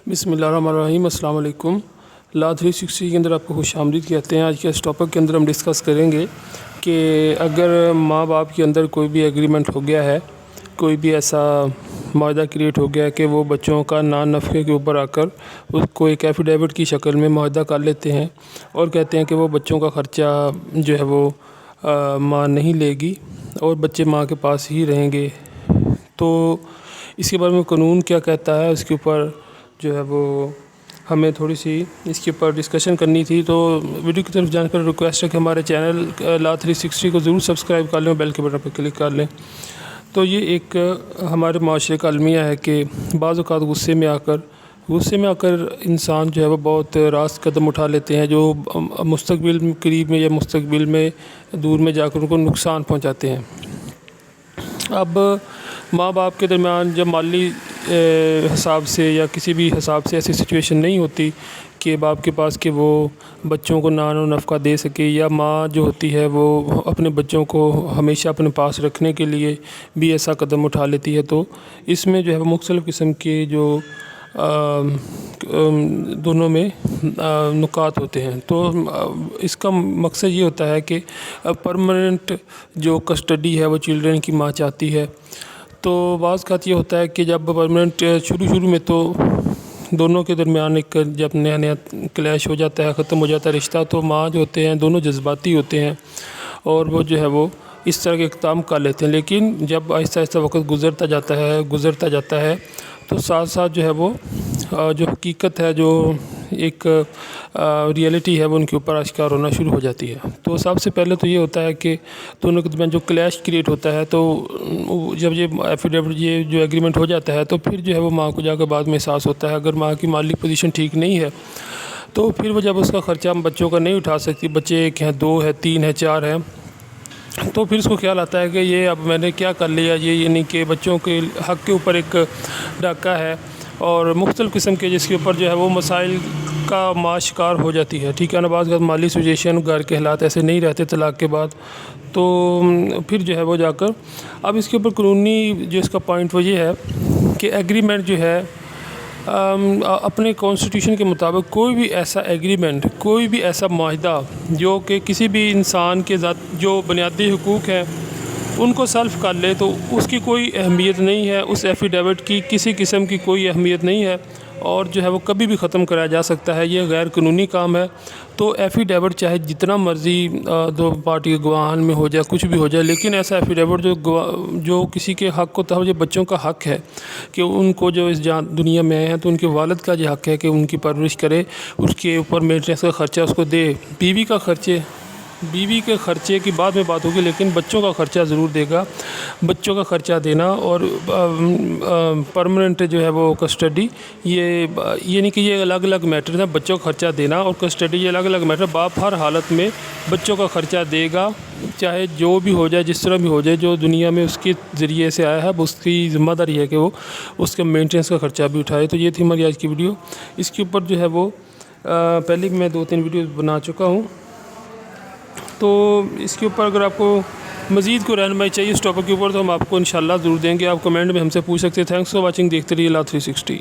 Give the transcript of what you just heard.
بسم اللہ الرحمن الرحیم۔ السلام علیکم۔ لا 360 کے اندر آپ کو خوش آمدید کہتے ہیں۔ آج کے اس ٹاپک کے اندر ہم ڈسکس کریں گے کہ اگر ماں باپ کے اندر کوئی بھی ایگریمنٹ ہو گیا ہے، کوئی بھی ایسا معاہدہ کریٹ ہو گیا ہے کہ وہ بچوں کا نان نفقے کے اوپر آ کر اس کو ایک ایفیڈیوٹ کی شکل میں معاہدہ کر لیتے ہیں اور کہتے ہیں کہ وہ بچوں کا خرچہ جو ہے وہ ماں نہیں لے گی اور بچے ماں کے پاس ہی رہیں گے، تو اس کے بارے میں قانون کیا کہتا ہے، اس کے اوپر جو ہے وہ ہمیں تھوڑی سی اس کے اوپر ڈسکشن کرنی تھی۔ تو ویڈیو کی طرف جانے پر ریکویسٹ ہے کہ ہمارے چینل لا 360 کو ضرور سبسکرائب کر لیں اور بیل کے بٹن پر کلک کر لیں۔ تو یہ ایک ہمارے معاشرے کا المیہ ہے کہ بعض اوقات غصے میں آ کر انسان جو ہے وہ بہت راست قدم اٹھا لیتے ہیں جو مستقبل قریب میں یا مستقبل میں دور میں جا کر ان کو نقصان پہنچاتے ہیں۔ اب ماں باپ کے درمیان جب مالی حساب سے یا کسی بھی حساب سے ایسی سچویشن نہیں ہوتی کہ باپ کے پاس کہ وہ بچوں کو نان و نفقہ دے سکے، یا ماں جو ہوتی ہے وہ اپنے بچوں کو ہمیشہ اپنے پاس رکھنے کے لیے بھی ایسا قدم اٹھا لیتی ہے، تو اس میں جو ہے وہ مختلف قسم کے جو دونوں میں نکات ہوتے ہیں۔ تو اس کا مقصد یہ ہوتا ہے کہ پرماننٹ جو کسٹڈی ہے وہ چلڈرن کی ماں چاہتی ہے۔ تو بعض اوقات یہ ہوتا ہے کہ جب پرماننٹ شروع میں تو دونوں کے درمیان ایک جب نیا کلیش ہو جاتا ہے، ختم ہو جاتا ہے رشتہ، تو ماں جو ہوتے ہیں دونوں جذباتی ہوتے ہیں اور وہ جو ہے وہ اس طرح کے اقدام کر لیتے ہیں، لیکن جب آہستہ آہستہ وقت گزرتا جاتا ہے تو ساتھ ساتھ جو ہے وہ جو حقیقت ہے، جو ایک ریئلٹی ہے، وہ ان کے اوپر آشکار ہونا شروع ہو جاتی ہے۔ تو سب سے پہلے تو یہ ہوتا ہے کہ دونوں کے درمیان جو کلیش کریٹ ہوتا ہے، تو جب یہ ایفیڈیوٹ یہ جو ایگریمنٹ ہو جاتا ہے تو پھر جو ہے وہ ماں کو جا کر بعد میں احساس ہوتا ہے، اگر ماں کی مالی پوزیشن ٹھیک نہیں ہے تو پھر وہ جب اس کا خرچہ بچوں کا نہیں اٹھا سکتی، بچے ایک ہیں، دو ہیں، تین ہیں، چار ہیں، تو پھر اس کو خیال آتا ہے کہ یہ اب میں نے کیا کر لیا، یہ یعنی کہ بچوں کے حق کے اوپر ایک ڈاکہ ہے اور مختلف قسم کے جس کے اوپر جو ہے وہ مسائل کا ماں شکار ہو جاتی ہے، ٹھیک ہے نا۔ بعض اوقات مالی سچویشن گھر کے حالات ایسے نہیں رہتے طلاق کے بعد، تو پھر جو ہے وہ جا کر اب اس کے اوپر قانونی جو اس کا پوائنٹ وہ یہ ہے کہ ایگریمنٹ جو ہے اپنے کانسٹیٹیوشن کے مطابق کوئی بھی ایسا ایگریمنٹ، کوئی بھی ایسا معاہدہ جو کہ کسی بھی انسان کے ذات جو بنیادی حقوق ہیں ان کو سلف کر لے، تو اس کی کوئی اہمیت نہیں ہے، اس ایفیڈیوٹ کی کسی قسم کی کوئی اہمیت نہیں ہے اور جو ہے وہ کبھی بھی ختم کرایا جا سکتا ہے، یہ غیر قانونی کام ہے۔ تو ایفیڈیوٹ چاہے جتنا مرضی دو پارٹی کے گواہان میں ہو جائے، کچھ بھی ہو جائے، لیکن ایسا ایفیڈیوٹ جو کسی کے حق کو جو بچوں کا حق ہے کہ ان کو جو اس دنیا میں آئے ہیں تو ان کے والد کا جو حق ہے کہ ان کی پرورش کرے، اس کے اوپر مینٹیننس کا خرچہ اس کو دے، بیوی کے خرچے کی بعد میں بات ہوگی، لیکن بچوں کا خرچہ ضرور دے گا۔ بچوں کا خرچہ دینا اور پرماننٹ جو ہے وہ کسٹڈی، یہ یعنی کہ یہ الگ الگ میٹر ہیں۔ بچوں کا خرچہ دینا اور کسٹڈی یہ الگ الگ میٹر، باپ ہر حالت میں بچوں کا خرچہ دے گا، چاہے جو بھی ہو جائے، جس طرح بھی ہو جائے، جو دنیا میں اس کے ذریعے سے آیا ہے اس کی ذمہ داری ہے کہ وہ اس کے مینٹیننس کا خرچہ بھی اٹھائے۔ تو یہ تھی ہماری آج کی ویڈیو۔ اس کے اوپر جو ہے وہ پہلے بھی میں 2-3 ویڈیوز بنا چکا ہوں، تو اس کے اوپر اگر آپ کو مزید کوئی رہنمائی چاہیے اس ٹاپک کے اوپر تو ہم آپ کو انشاءاللہ ضرور دیں گے۔ آپ کمنٹ میں ہم سے پوچھ سکتے ہیں۔ تھینکس فار واچنگ، دیکھتے رہیے لا 360۔